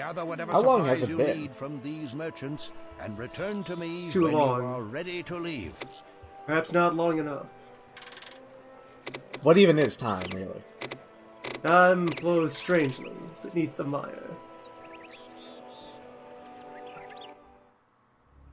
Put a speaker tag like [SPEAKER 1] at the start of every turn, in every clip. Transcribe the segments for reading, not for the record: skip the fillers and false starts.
[SPEAKER 1] Gather whatever
[SPEAKER 2] How long has
[SPEAKER 1] supplies
[SPEAKER 2] it
[SPEAKER 1] you
[SPEAKER 2] been?
[SPEAKER 1] need from these merchants and return to me
[SPEAKER 3] Too
[SPEAKER 1] when
[SPEAKER 3] long.
[SPEAKER 1] you are ready to leave.
[SPEAKER 3] Perhaps not long enough.
[SPEAKER 2] What even is time, really?
[SPEAKER 3] Time flows strangely beneath the mire.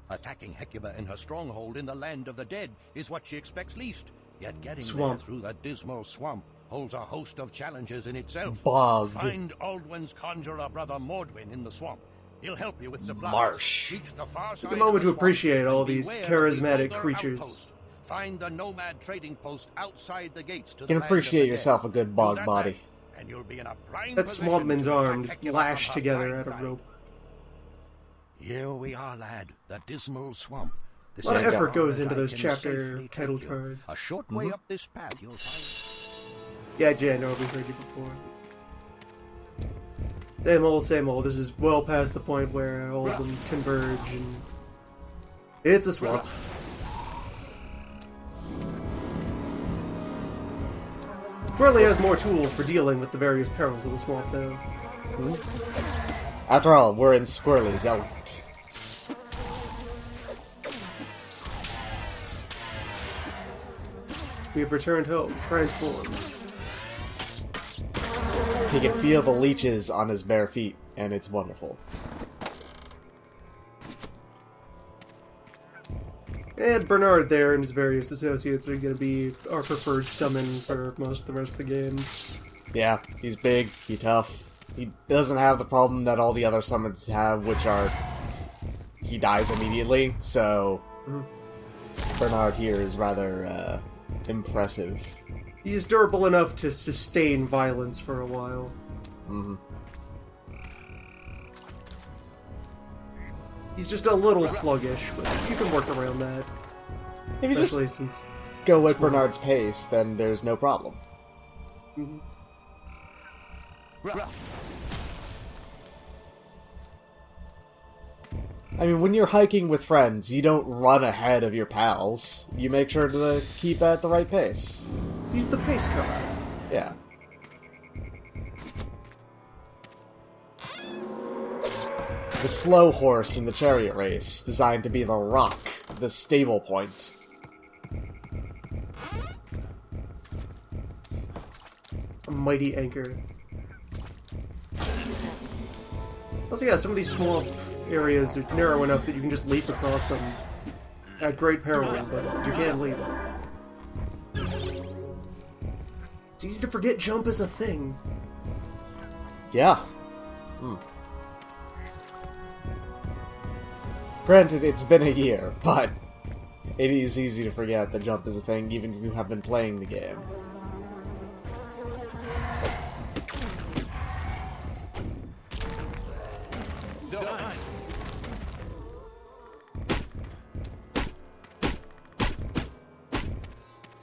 [SPEAKER 1] Attacking Hecuba in her stronghold in the land of the dead is what she expects least. Yet getting
[SPEAKER 3] Swamp.
[SPEAKER 1] there through the dismal swamp holds a host of challenges in itself.
[SPEAKER 2] Bog.
[SPEAKER 1] Find Aldwin's conjurer brother Mordwin in the swamp. He'll help you with supplies.
[SPEAKER 2] Marsh.
[SPEAKER 1] Reach the far side
[SPEAKER 3] Take a moment
[SPEAKER 1] of the
[SPEAKER 3] to
[SPEAKER 1] swamp
[SPEAKER 3] appreciate all
[SPEAKER 1] and
[SPEAKER 3] these
[SPEAKER 1] beware of
[SPEAKER 3] charismatic
[SPEAKER 1] the older
[SPEAKER 3] creatures.
[SPEAKER 1] outpost. Find the nomad trading post outside the gates to
[SPEAKER 2] You
[SPEAKER 1] the
[SPEAKER 2] can
[SPEAKER 1] land of
[SPEAKER 2] appreciate
[SPEAKER 1] the
[SPEAKER 2] yourself
[SPEAKER 1] dead.
[SPEAKER 2] a good
[SPEAKER 1] Do
[SPEAKER 2] bog
[SPEAKER 1] that
[SPEAKER 2] body.
[SPEAKER 1] back, and you'll be in a prime
[SPEAKER 3] That
[SPEAKER 1] position
[SPEAKER 3] swampman's
[SPEAKER 1] to attack
[SPEAKER 3] arms
[SPEAKER 1] Hecuba
[SPEAKER 3] lashed
[SPEAKER 1] from her
[SPEAKER 3] together
[SPEAKER 1] blind
[SPEAKER 3] at a
[SPEAKER 1] side.
[SPEAKER 3] rope.
[SPEAKER 1] Here we are, lad. The dismal swamp. This
[SPEAKER 3] A lot of
[SPEAKER 1] is
[SPEAKER 2] effort
[SPEAKER 1] as
[SPEAKER 3] goes
[SPEAKER 1] far
[SPEAKER 3] into
[SPEAKER 1] as I
[SPEAKER 3] those
[SPEAKER 1] can
[SPEAKER 3] chapter
[SPEAKER 1] safely
[SPEAKER 3] title
[SPEAKER 1] take you.
[SPEAKER 3] cards.
[SPEAKER 1] A short way up this path, you'll find.
[SPEAKER 3] Yeah, Jay, I know we heard you before. Same old, same old. This is well past the point where all of them converge, and it's a swamp. Squirrely has more tools for dealing with the various perils of the swamp, though.
[SPEAKER 2] After all, we're in Squirrely's element.
[SPEAKER 3] We have returned home, transformed.
[SPEAKER 2] He can feel the leeches on his bare feet, and it's wonderful.
[SPEAKER 3] And Bernard there and his various associates are going to be our preferred summon for most of the rest of the game.
[SPEAKER 2] Yeah, he's big, he's tough. He doesn't have the problem that all the other summons have, which are he dies immediately, so Bernard here is rather impressive.
[SPEAKER 3] He's durable enough to sustain violence for a while.
[SPEAKER 2] Mm-hmm.
[SPEAKER 3] He's just a little sluggish, but you can work around that.
[SPEAKER 2] If you just
[SPEAKER 3] Especially since...
[SPEAKER 2] go at
[SPEAKER 3] it's one-
[SPEAKER 2] Bernard's pace, then there's no problem.
[SPEAKER 3] Mhm.
[SPEAKER 2] I mean, when you're hiking with friends, you don't run ahead of your pals. You make sure to keep at the right pace.
[SPEAKER 3] He's the pace car.
[SPEAKER 2] Yeah. The slow horse in the chariot race, designed to be the rock, the stable point.
[SPEAKER 3] A mighty anchor. Also, yeah, some of these swamp areas are narrow enough that you can just leap across them at great peril, but you can leap. It's easy to forget jump is a thing.
[SPEAKER 2] Yeah. Granted, it's been a year, but it is easy to forget that jump is a thing, even if you have been playing the game.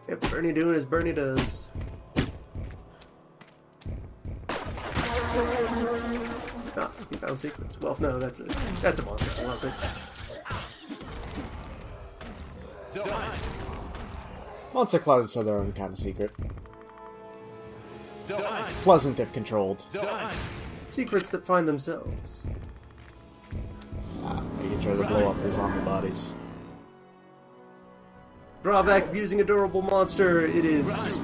[SPEAKER 3] Yep, Bernie doing as Bernie does. Ah, he found secrets. Well, no, that's a monster classic.
[SPEAKER 2] Monster closets are their own kind of secret. Pleasant if controlled.
[SPEAKER 3] Secrets that find themselves.
[SPEAKER 2] Making sure to blow up their zombie bodies.
[SPEAKER 3] Drawback of using a durable monster, it is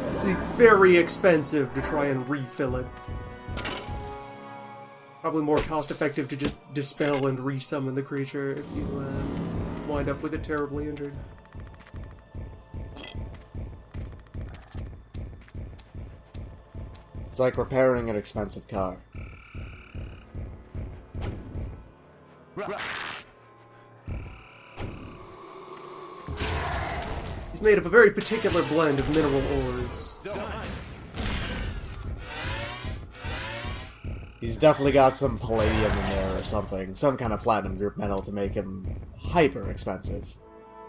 [SPEAKER 3] very expensive to try and refill it. Probably more cost effective to just dispel and resummon the creature if you wind up with it terribly injured.
[SPEAKER 2] It's like repairing an expensive car.
[SPEAKER 3] He's made of a very particular blend of mineral ores.
[SPEAKER 2] He's definitely got some palladium in there or something. Some kind of platinum group metal to make him hyper expensive.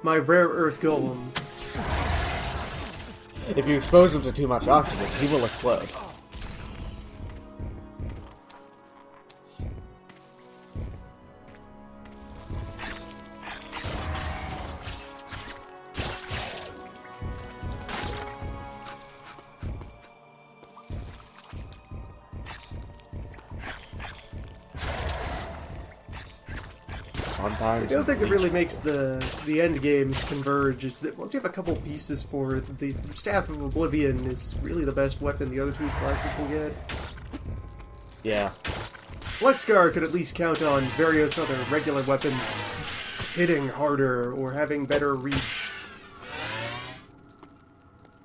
[SPEAKER 3] My rare earth golem.
[SPEAKER 2] If you expose him to too much oxygen, he will explode. sometimes.
[SPEAKER 3] The other thing that
[SPEAKER 2] reach
[SPEAKER 3] really
[SPEAKER 2] people.
[SPEAKER 3] makes the end games converge is that once you have a couple pieces for it, the Staff of Oblivion is really the best weapon the other two classes will get.
[SPEAKER 2] Yeah.
[SPEAKER 3] Flexgar could at least count on various other regular weapons hitting harder or having better reach.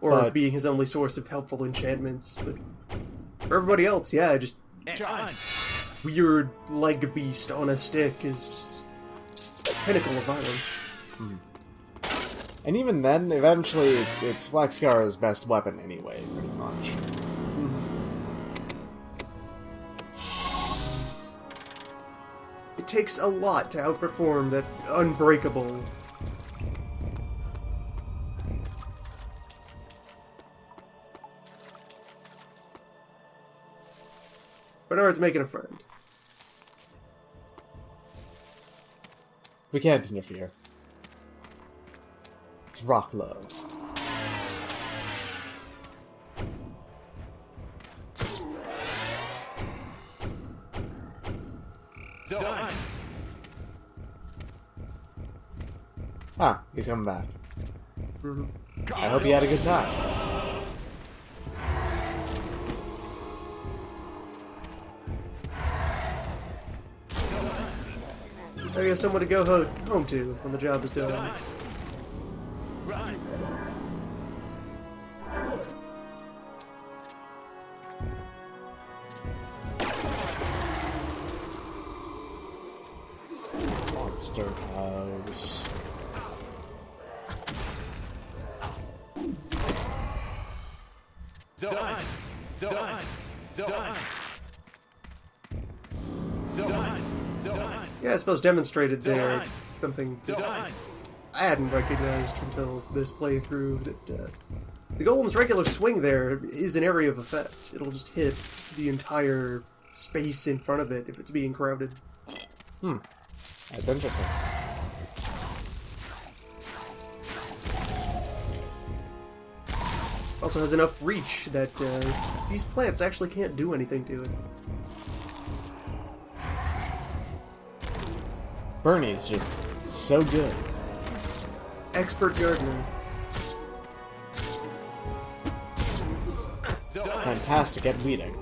[SPEAKER 3] Or
[SPEAKER 2] But-
[SPEAKER 3] being his only source of helpful enchantments. But for everybody else, yeah, just weird leg beast on a stick is just pinnacle of violence.
[SPEAKER 2] And even then, eventually, it's Flexgar's best weapon anyway, pretty much.
[SPEAKER 3] It takes a lot to outperform that unbreakable. Bernard's making a friend.
[SPEAKER 2] We can't interfere. It's rock love. Ah, he's coming back. I hope he had a good time.
[SPEAKER 3] I got someone to go home to when the job is done.
[SPEAKER 2] Monster House.
[SPEAKER 3] Yeah, I suppose demonstrated there something that I hadn't recognized until this playthrough, that the golem's regular swing there is an area of effect. It'll just hit the entire space in front of it if it's being crowded.
[SPEAKER 2] That's interesting.
[SPEAKER 3] Also has enough reach that these plants actually can't do anything to it.
[SPEAKER 2] Bernie's just so good.
[SPEAKER 3] Expert gardener.
[SPEAKER 2] Fantastic at weeding.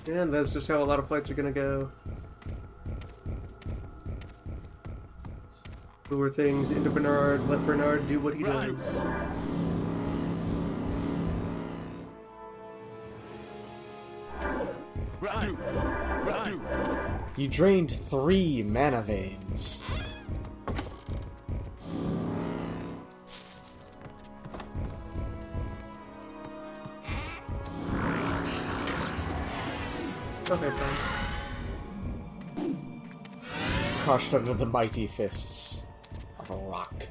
[SPEAKER 3] And that's just how a lot of fights are gonna go. Lure things into Bernard, let Bernard do what he does.
[SPEAKER 2] You drained 3 mana veins.
[SPEAKER 3] Okay, fine.
[SPEAKER 2] Crushed under the mighty fists of a rock.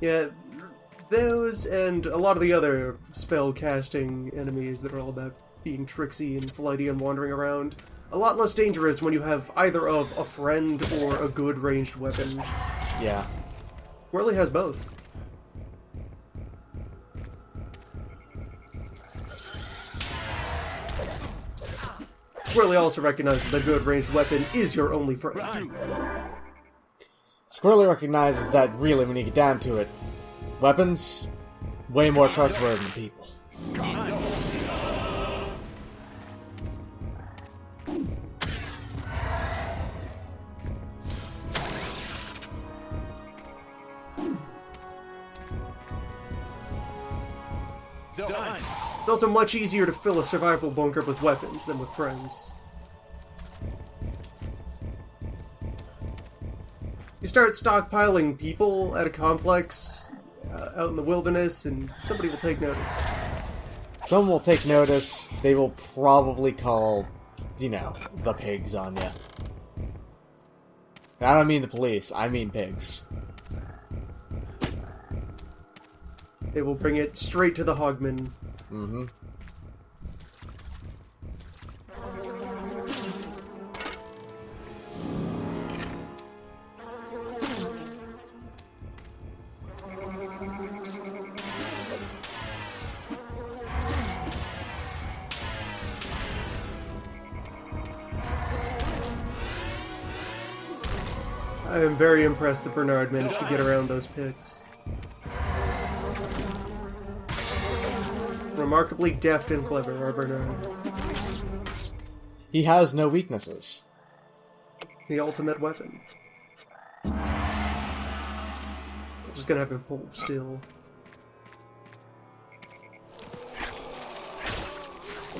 [SPEAKER 3] Yeah, those and a lot of the other spell casting enemies that are all about being tricksy and flighty and wandering around. A lot less dangerous when you have either of a friend or a good ranged weapon.
[SPEAKER 2] Yeah.
[SPEAKER 3] Whirly has both. Whirly also recognizes that a good ranged weapon is your only friend.
[SPEAKER 2] Squirrely recognizes that really, when you get down to it, weapons, way more trustworthy than people.
[SPEAKER 3] It's also much easier to fill a survival bunker with weapons than with friends. You start stockpiling people at a complex out in the wilderness, and somebody will take notice.
[SPEAKER 2] Someone will take notice. They will probably call, you know, the pigs on you. I don't mean the police, I mean pigs.
[SPEAKER 3] They will bring it straight to the Hogman.
[SPEAKER 2] Mm-hmm.
[SPEAKER 3] am very impressed that Bernard managed to get around those pits. Remarkably deft and clever, our Bernard.
[SPEAKER 2] He has no weaknesses.
[SPEAKER 3] The ultimate weapon. I'm just gonna have him hold still.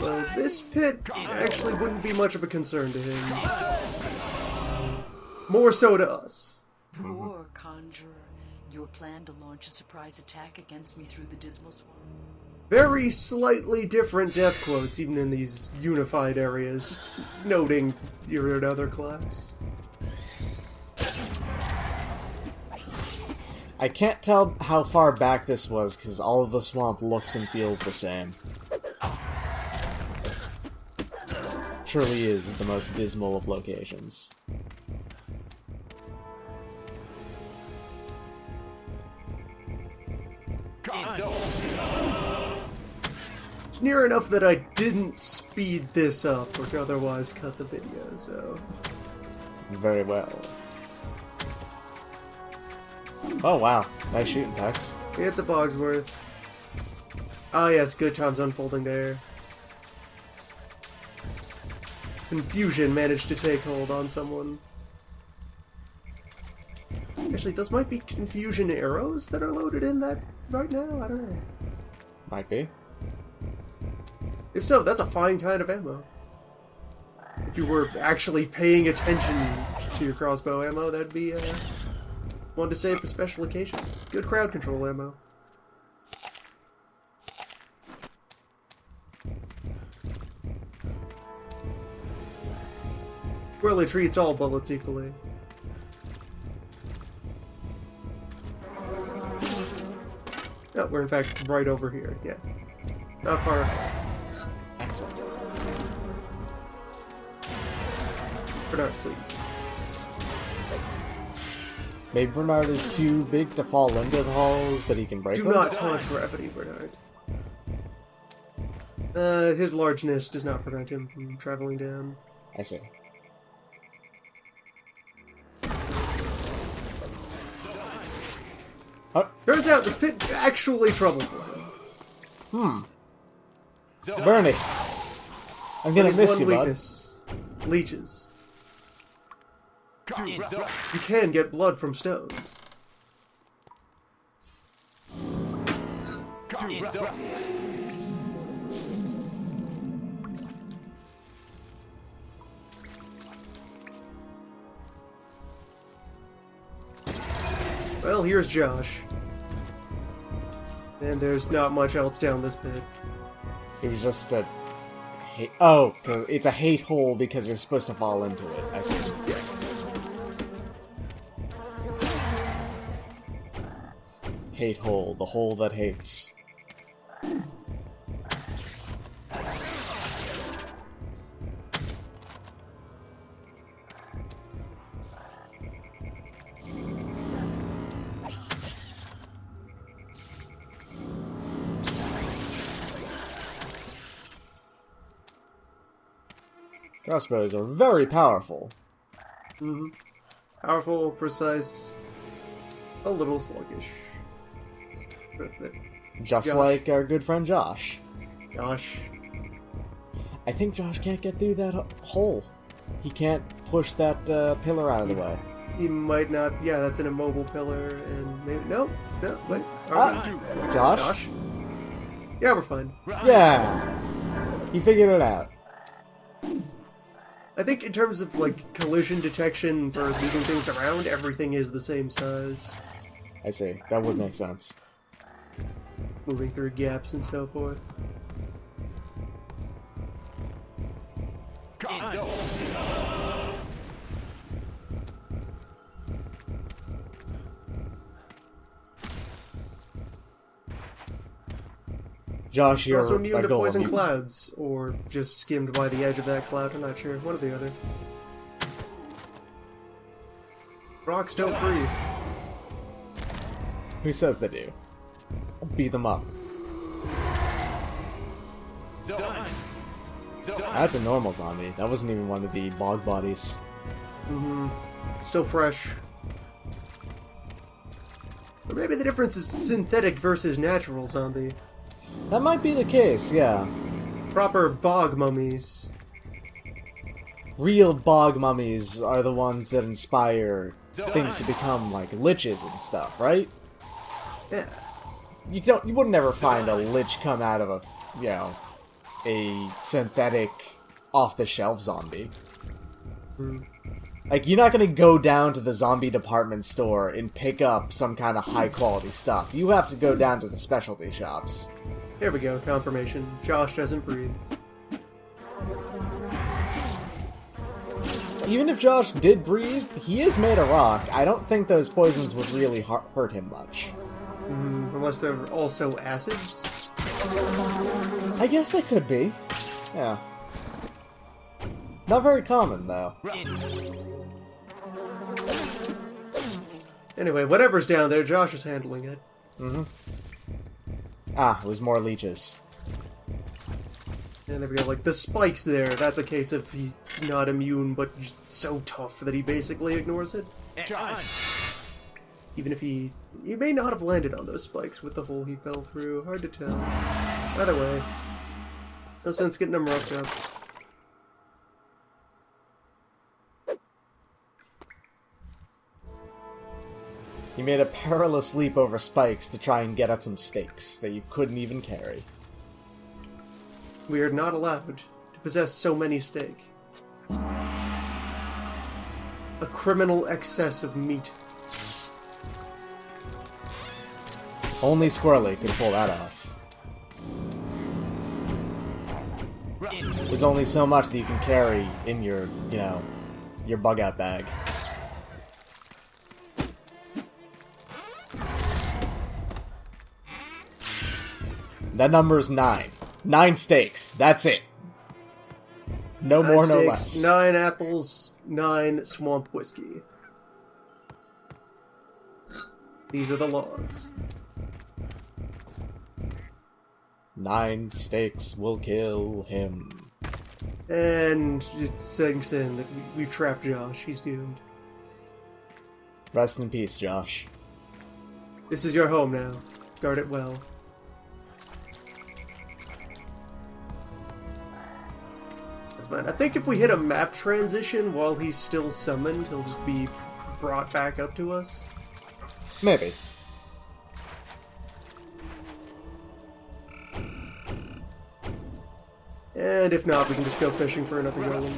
[SPEAKER 3] Well, this pit actually wouldn't be much of a concern to him. More so to us.
[SPEAKER 4] Poor Conjurer. Your plan to launch a surprise attack against me through the Dismal Swamp?
[SPEAKER 3] Very slightly different death quotes, even in these unified areas. Just noting you're another class.
[SPEAKER 2] I can't tell how far back this was, because all of the swamp looks and feels the same. Truly is the most dismal of locations.
[SPEAKER 3] It's near enough that I didn't speed this up, or otherwise cut the video, so...
[SPEAKER 2] Very well. Oh wow, nice shooting, Tex.
[SPEAKER 3] It's a Bogsworth. Ah yes, good times unfolding there. Confusion managed to take hold on someone. Actually, those might be confusion arrows that are loaded in that right now? I don't know.
[SPEAKER 2] Might be.
[SPEAKER 3] If so, that's a fine kind of ammo. If you were actually paying attention to your crossbow ammo, that'd be one to save for special occasions. Good crowd control ammo. Really treats all bullets equally. Oh, we're in fact right over here, yeah. Not far.
[SPEAKER 2] Excellent.
[SPEAKER 3] Bernard, please.
[SPEAKER 2] Maybe Bernard is too big to fall into the holes, but he can break
[SPEAKER 3] Do
[SPEAKER 2] them?
[SPEAKER 3] not taunt gravity, Bernard. His largeness does not prevent him from traveling down.
[SPEAKER 2] I see. Oh.
[SPEAKER 3] Turns out this pit actually trouble for him.
[SPEAKER 2] Bernie! I'm gonna
[SPEAKER 3] His
[SPEAKER 2] miss
[SPEAKER 3] one
[SPEAKER 2] you, bud.
[SPEAKER 3] weakness. Leeches. You can get blood from stones. Well, here's Josh. And there's not much else down this pit.
[SPEAKER 2] It was just a... Hate... Oh, 'cause it's a hate hole because you're supposed to fall into it. I see.
[SPEAKER 3] Yeah.
[SPEAKER 2] Hate hole. The hole that hates. Crossbows are very powerful.
[SPEAKER 3] Mm-hmm. Powerful, precise, a little sluggish. Perfect.
[SPEAKER 2] Just
[SPEAKER 3] Josh.
[SPEAKER 2] like our good friend Josh.
[SPEAKER 3] Josh.
[SPEAKER 2] I think Josh can't get through that hole. He can't push that pillar out of the way.
[SPEAKER 3] He might not. Yeah, that's an immobile pillar, and maybe no, wait.
[SPEAKER 2] Josh?
[SPEAKER 3] Josh. Yeah, we're fine.
[SPEAKER 2] Yeah! He figured it out.
[SPEAKER 3] I think in terms of like collision detection for moving things around, everything is the same size.
[SPEAKER 2] I see. That would make sense.
[SPEAKER 3] Moving through gaps and so forth.
[SPEAKER 2] Josh,
[SPEAKER 3] You're
[SPEAKER 2] you're
[SPEAKER 3] also immune
[SPEAKER 2] a
[SPEAKER 3] to
[SPEAKER 2] golem.
[SPEAKER 3] poison
[SPEAKER 2] You-
[SPEAKER 3] clouds, or just skimmed by the edge of that cloud. I'm not sure. One or the other. Rocks don't breathe.
[SPEAKER 2] Who says they do? Beat them up. That's a normal zombie. That wasn't even one of the bog bodies.
[SPEAKER 3] Mm-hmm. Still fresh. Or maybe the difference is synthetic versus natural zombie.
[SPEAKER 2] That might be the case, yeah.
[SPEAKER 3] Proper bog mummies.
[SPEAKER 2] Real bog mummies are the ones that inspire things to become like liches and stuff, right?
[SPEAKER 3] Yeah.
[SPEAKER 2] You would never find a lich come out of a synthetic off-the-shelf zombie. Like, you're not gonna go down to the zombie department store and pick up some kind of high-quality stuff. You have to go down to the specialty shops.
[SPEAKER 3] Here we go, confirmation. Josh doesn't breathe.
[SPEAKER 2] Even if Josh did breathe, he is made of rock. I don't think those poisons would really hurt him much.
[SPEAKER 3] Unless they're also acids?
[SPEAKER 2] I guess they could be. Yeah. Not very common, though.
[SPEAKER 3] Anyway, whatever's down there, Josh is handling it.
[SPEAKER 2] Ah, it was more leeches.
[SPEAKER 3] And there we go, like, the spike's there. That's a case of he's not immune, but he's so tough that he basically ignores it. Even if he may not have landed on those spikes with the hole he fell through. Hard to tell. Either way, no sense getting him roughed up.
[SPEAKER 2] He made a perilous leap over spikes to try and get at some stakes that you couldn't even carry.
[SPEAKER 3] We are not allowed to possess so many steak. A criminal excess of meat.
[SPEAKER 2] Only Squirrely could pull that off. There's only so much that you can carry in your, your bug-out bag. That number is 9. 9 steaks. That's it. No more, no less.
[SPEAKER 3] 9 apples, 9 swamp whiskey. These are the laws.
[SPEAKER 2] 9 steaks will kill him.
[SPEAKER 3] And it sinks in that we've trapped Josh. He's doomed.
[SPEAKER 2] Rest in peace, Josh.
[SPEAKER 3] This is your home now. Guard it well. That's fine. I think if we hit a map transition while he's still summoned, he'll just be brought back up to us.
[SPEAKER 2] Maybe.
[SPEAKER 3] And if not, we can just go fishing for another golem.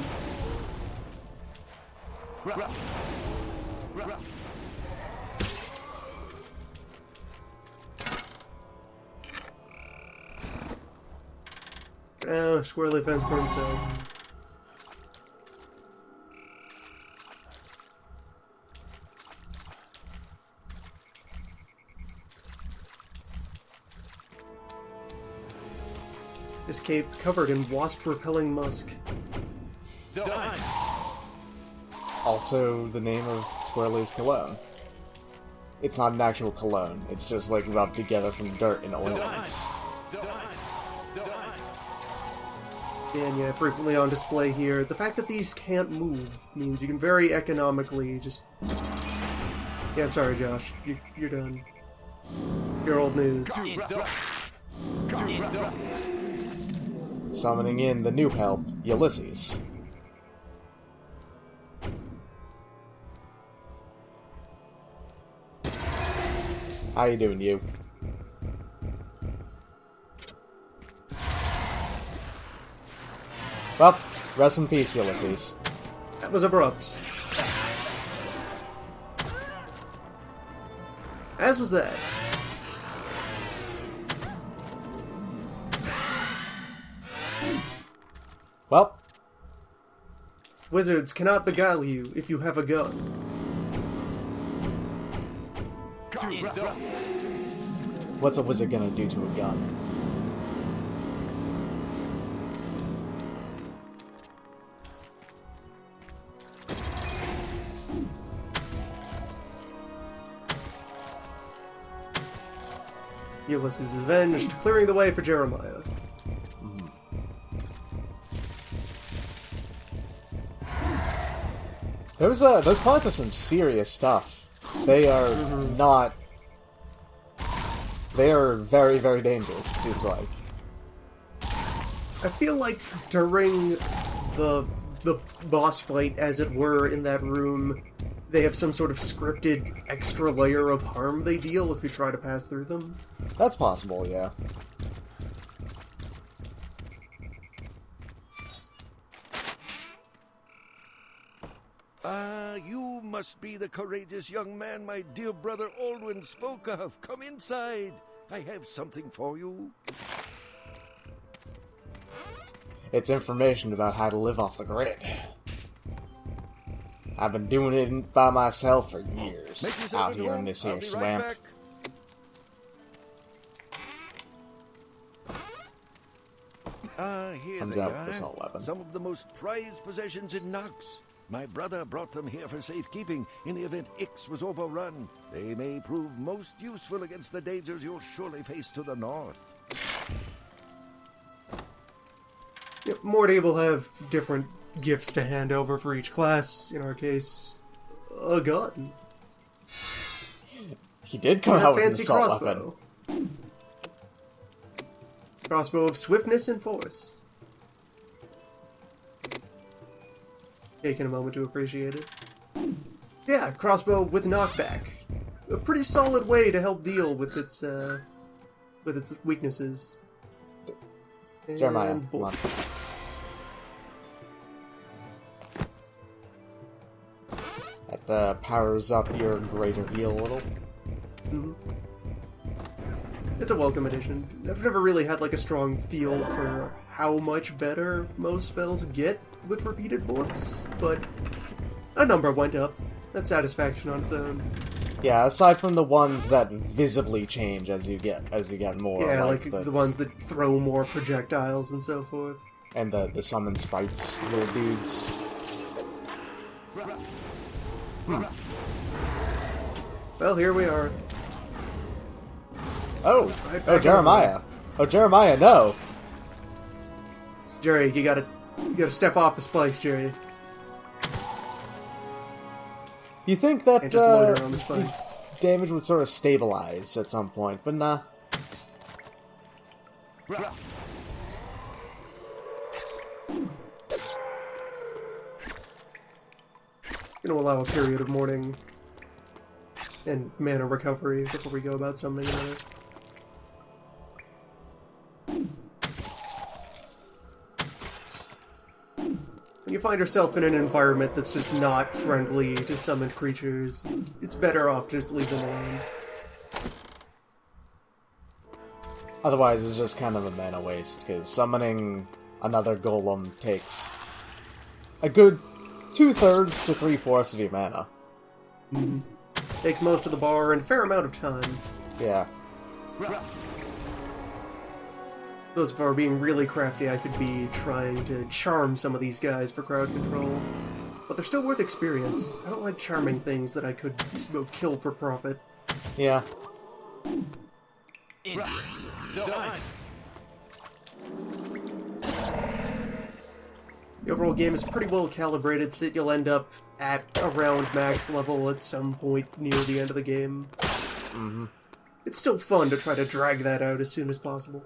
[SPEAKER 3] Oh, Squirrely fence for himself. This cape covered in wasp-repelling musk.
[SPEAKER 2] Also, the name of Squirrely's cologne. It's not an actual cologne. It's just like rubbed together from dirt and oils.
[SPEAKER 3] And yeah, frequently on display here. The fact that these can't move means you can very economically just... Yeah, I'm sorry, Josh. You're done. You're old news.
[SPEAKER 2] Summoning in the new help, Ulysses. How you doing, you? Well, rest in peace, Ulysses.
[SPEAKER 3] That was abrupt. As was that.
[SPEAKER 2] Well,
[SPEAKER 3] Wizards cannot beguile you if you have a gun.
[SPEAKER 2] what's a wizard gonna do to a gun?
[SPEAKER 3] Ulysses is avenged, clearing the way for Jeremiah.
[SPEAKER 2] Those plants are some serious stuff. They are not They are very, very dangerous, it seems like.
[SPEAKER 3] I feel like during the boss fight, as it were, in that room, they have some sort of scripted extra layer of harm they deal if you try to pass through them.
[SPEAKER 2] That's possible, yeah.
[SPEAKER 1] You must be the courageous young man my dear brother Aldwin spoke of. Come inside. I have something for you.
[SPEAKER 2] It's information about how to live off the grid. I've been doing it by myself for years, out here in this here swamp.
[SPEAKER 1] Here
[SPEAKER 2] I'm
[SPEAKER 1] they
[SPEAKER 2] done
[SPEAKER 1] are.
[SPEAKER 2] with this old weapon.
[SPEAKER 1] Some of the most prized possessions in Nox. My brother brought them here for safekeeping in the event Ix was overrun. They may prove most useful against the dangers you'll surely face to the north.
[SPEAKER 3] Yep, Morty will have different gifts to hand over for each class. In our case, a gun.
[SPEAKER 2] He did come
[SPEAKER 3] And a
[SPEAKER 2] out with an
[SPEAKER 3] fancy
[SPEAKER 2] assault
[SPEAKER 3] crossbow.
[SPEAKER 2] weapon.
[SPEAKER 3] Crossbow of swiftness and force. Taking a moment to appreciate it. Yeah, crossbow with knockback. A pretty solid way to help deal with its weaknesses. And
[SPEAKER 2] Jeremiah, come on. That powers up your greater heal a little.
[SPEAKER 3] Mhm. It's a welcome addition. I've never really had like a strong feel for how much better most spells get with repeated books, but a number went up. That's satisfaction on its own.
[SPEAKER 2] Yeah, aside from the ones that visibly change as you get more.
[SPEAKER 3] Yeah, like the ones that throw more projectiles and so forth.
[SPEAKER 2] And the summon sprites, little dudes.
[SPEAKER 3] Well, here we are.
[SPEAKER 2] Oh!
[SPEAKER 3] Right
[SPEAKER 2] Oh,
[SPEAKER 3] back
[SPEAKER 2] Jeremiah! Oh, Jeremiah, no!
[SPEAKER 3] Jerry, you gotta step off the spikes, Jerry.
[SPEAKER 2] You think that
[SPEAKER 3] And just loiter on the spikes.
[SPEAKER 2] damage would sort of stabilize at some point, but nah.
[SPEAKER 3] Gonna allow a period of mourning and mana recovery before we go about summoning another. When you find yourself in an environment that's just not friendly to summoned creatures, it's better off just leave them alone.
[SPEAKER 2] Otherwise, it's just kind of a mana waste, because summoning another golem takes a good 2/3 to 3/4 of your mana.
[SPEAKER 3] Mm-hmm. Takes most of the bar and a fair amount of time.
[SPEAKER 2] Yeah.
[SPEAKER 3] Those of are being really crafty, I could be trying to charm some of these guys for crowd control. But they're still worth experience. I don't like charming things that I could kill for profit.
[SPEAKER 2] Yeah.
[SPEAKER 5] Done.
[SPEAKER 3] The overall game is pretty well calibrated, so you'll end up at around max level at some point near the end of the game.
[SPEAKER 2] Mm-hmm.
[SPEAKER 3] It's still fun to try to drag that out as soon as possible.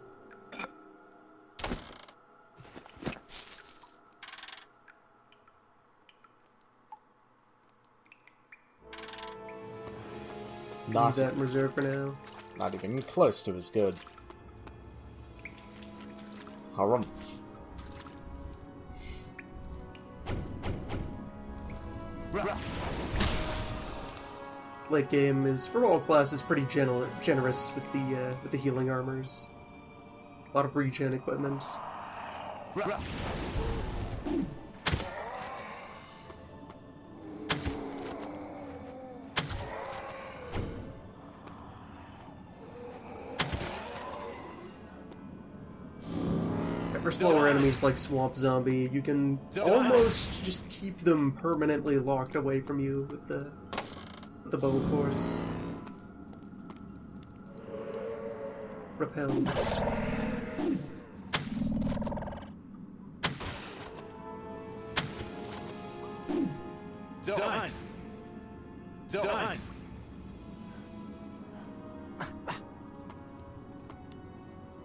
[SPEAKER 3] Leave that in reserve for now.
[SPEAKER 2] Not even close to as good. Harumph.
[SPEAKER 3] Late game is, for all classes, pretty generous with the healing armors. A lot of regen equipment. For slower enemies like Swamp Zombie, you can almost just keep them permanently locked away from you with the bow force. Repelled.
[SPEAKER 5] Done. Done.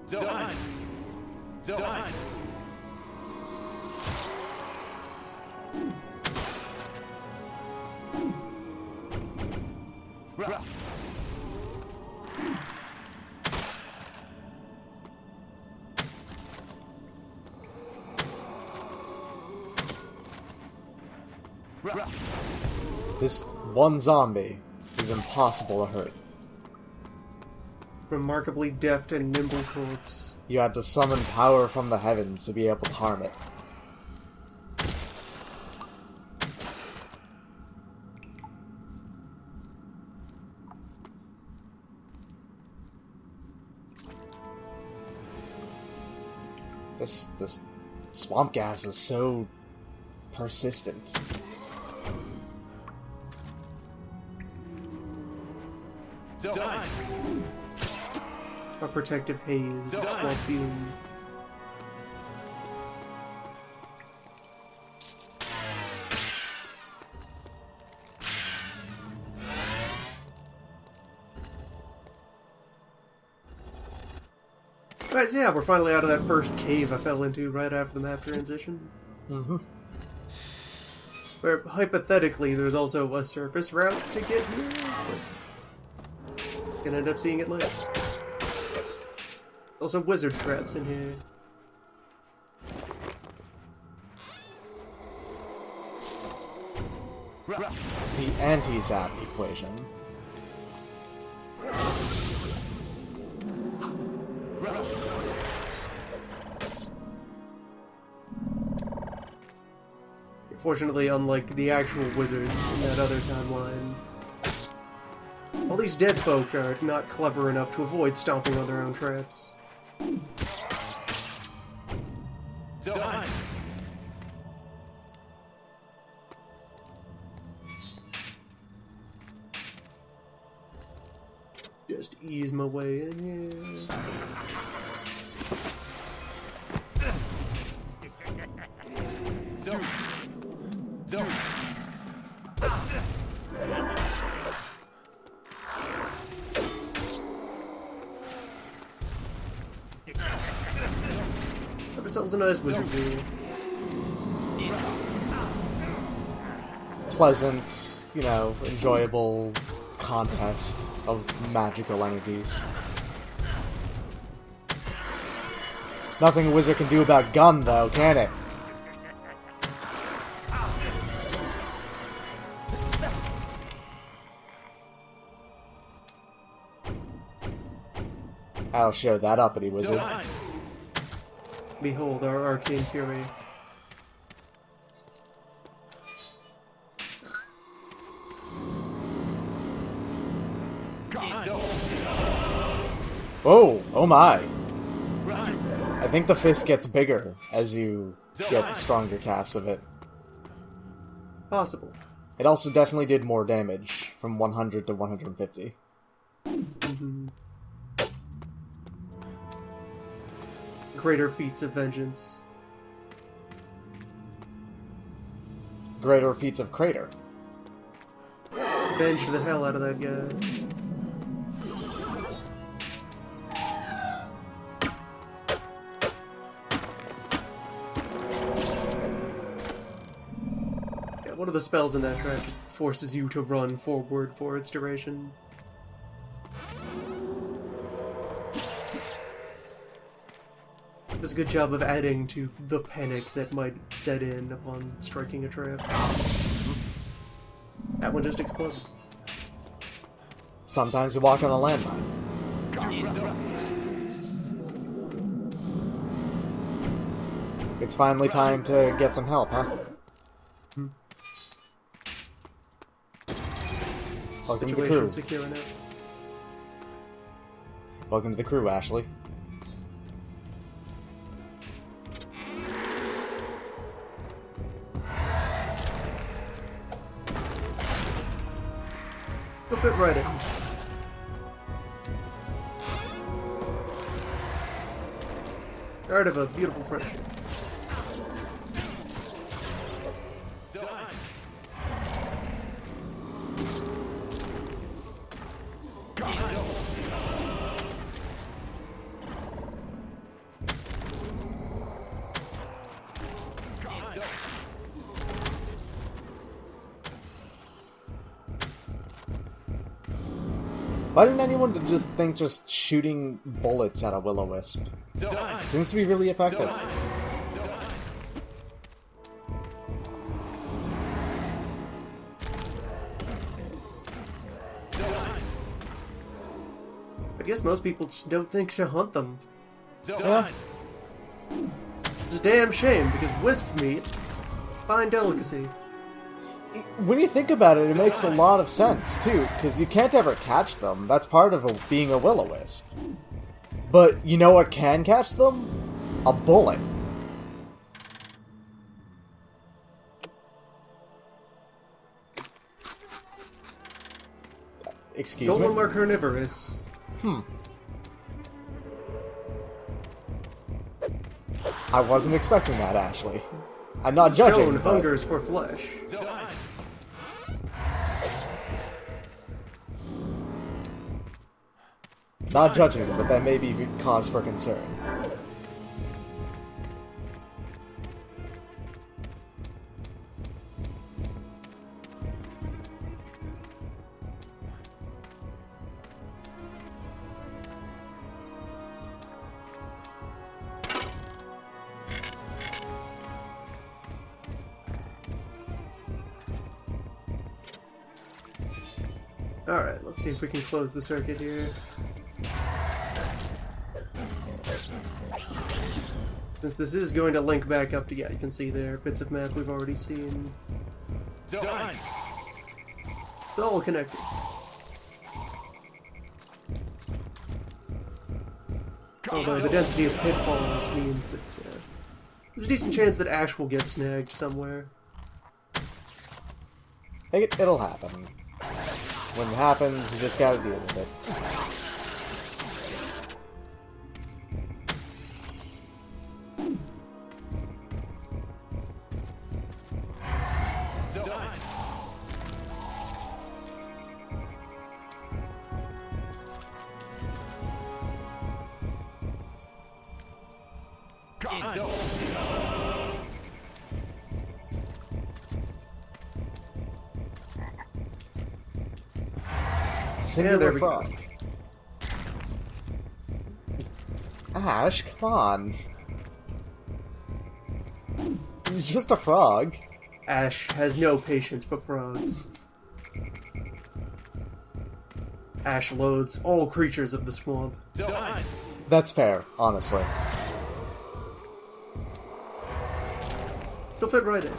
[SPEAKER 5] Done. Done.
[SPEAKER 2] This one zombie is impossible to hurt.
[SPEAKER 3] Remarkably deft and nimble corpse.
[SPEAKER 2] You had to summon power from the heavens to be able to harm it. This swamp gas is so persistent.
[SPEAKER 5] Done.
[SPEAKER 3] A protective haze of swamp fume. Alright, so yeah, we're finally out of that first cave I fell into right after the map transition.
[SPEAKER 2] Mm-hmm.
[SPEAKER 3] Where, hypothetically, there's also a surface route to get here, but gonna end up seeing it later. Also wizard traps in here.
[SPEAKER 2] The anti-zap equation.
[SPEAKER 3] Fortunately, unlike the actual wizards in that other timeline, all these dead folk are not clever enough to avoid stomping on their own traps.
[SPEAKER 5] Done.
[SPEAKER 3] Just ease my way in here.
[SPEAKER 5] Done.
[SPEAKER 3] Have ourselves a nice wizard here.
[SPEAKER 2] Pleasant, you know, enjoyable contest of magical entities. Nothing a wizard can do about gun, though, can it? I'll show that uppity wizard.
[SPEAKER 5] Done.
[SPEAKER 3] Behold our arcane fury.
[SPEAKER 2] Oh, oh my. I think the fist gets bigger as you get stronger casts of it.
[SPEAKER 3] Possible.
[SPEAKER 2] It also definitely did more damage, from 100 to 150.
[SPEAKER 3] Mm-hmm. Greater feats of vengeance.
[SPEAKER 2] Greater feats of crater.
[SPEAKER 3] Avenge the hell out of that guy. Yeah, one of the spells in that trap just forces you to run forward for its duration. Does a good job of adding to the panic that might set in upon striking a trap. That one just exploded.
[SPEAKER 2] Sometimes you walk on a landmine. It's finally time to get some help, huh? Welcome to the crew.
[SPEAKER 3] Situation secure enough.
[SPEAKER 2] Welcome to the crew, Ashley.
[SPEAKER 3] You'll fit right in. Start of a beautiful friendship.
[SPEAKER 2] Why didn't anyone just think just shooting bullets at a will-o-wisp? Seems to be really effective.
[SPEAKER 3] I guess most people just don't think to hunt them.
[SPEAKER 2] Yeah.
[SPEAKER 3] It's a damn shame, because wisp meat, fine delicacy.
[SPEAKER 2] When you think about it, it makes a lot of sense, too, because you can't ever catch them. That's part of being a will-o-wisp. But you know what can catch them? A bullet. Excuse me?
[SPEAKER 3] Golem are carnivorous.
[SPEAKER 2] I wasn't expecting that, Ashley. I'm not judging,
[SPEAKER 3] Stone
[SPEAKER 2] but...
[SPEAKER 3] hungers for flesh.
[SPEAKER 2] Not judging, but that may be cause for concern.
[SPEAKER 3] Alright, let's see if we can close the circuit here. Since this is going to link back up to, yeah, you can see there, bits of map we've already seen. It's all connected. Although the density of pitfalls means that there's a decent chance that Ash will get snagged somewhere.
[SPEAKER 2] It'll happen. When it happens, you just gotta deal with it. Singular
[SPEAKER 3] we go.
[SPEAKER 2] frog. Ash, come on. He's just a frog.
[SPEAKER 3] Ash has no patience for frogs. Ash loathes all creatures of the swamp.
[SPEAKER 2] That's fair, honestly.
[SPEAKER 3] He'll fit right in.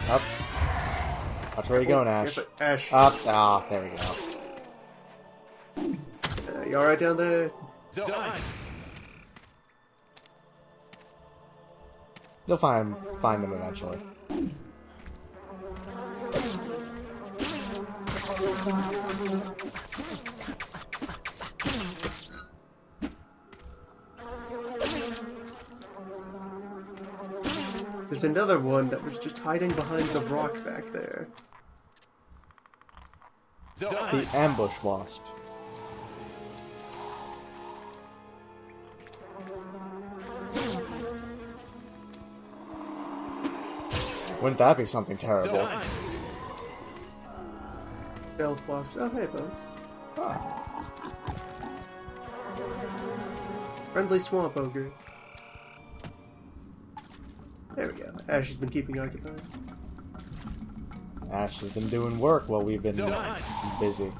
[SPEAKER 2] Up. Watch where you're going, Ash.
[SPEAKER 3] Careful, Ash.
[SPEAKER 2] Up. Ah, there we go.
[SPEAKER 3] You alright down there?
[SPEAKER 2] You'll find him eventually.
[SPEAKER 3] There's another one that was just hiding behind the rock back there.
[SPEAKER 2] The ambush wasp. Wouldn't that be something terrible?
[SPEAKER 3] Stealth wasps. Oh, hey, folks.
[SPEAKER 2] Ah.
[SPEAKER 3] Friendly swamp ogre. There we go. Ash has been keeping occupied.
[SPEAKER 2] Ash has been doing work while we've been busy.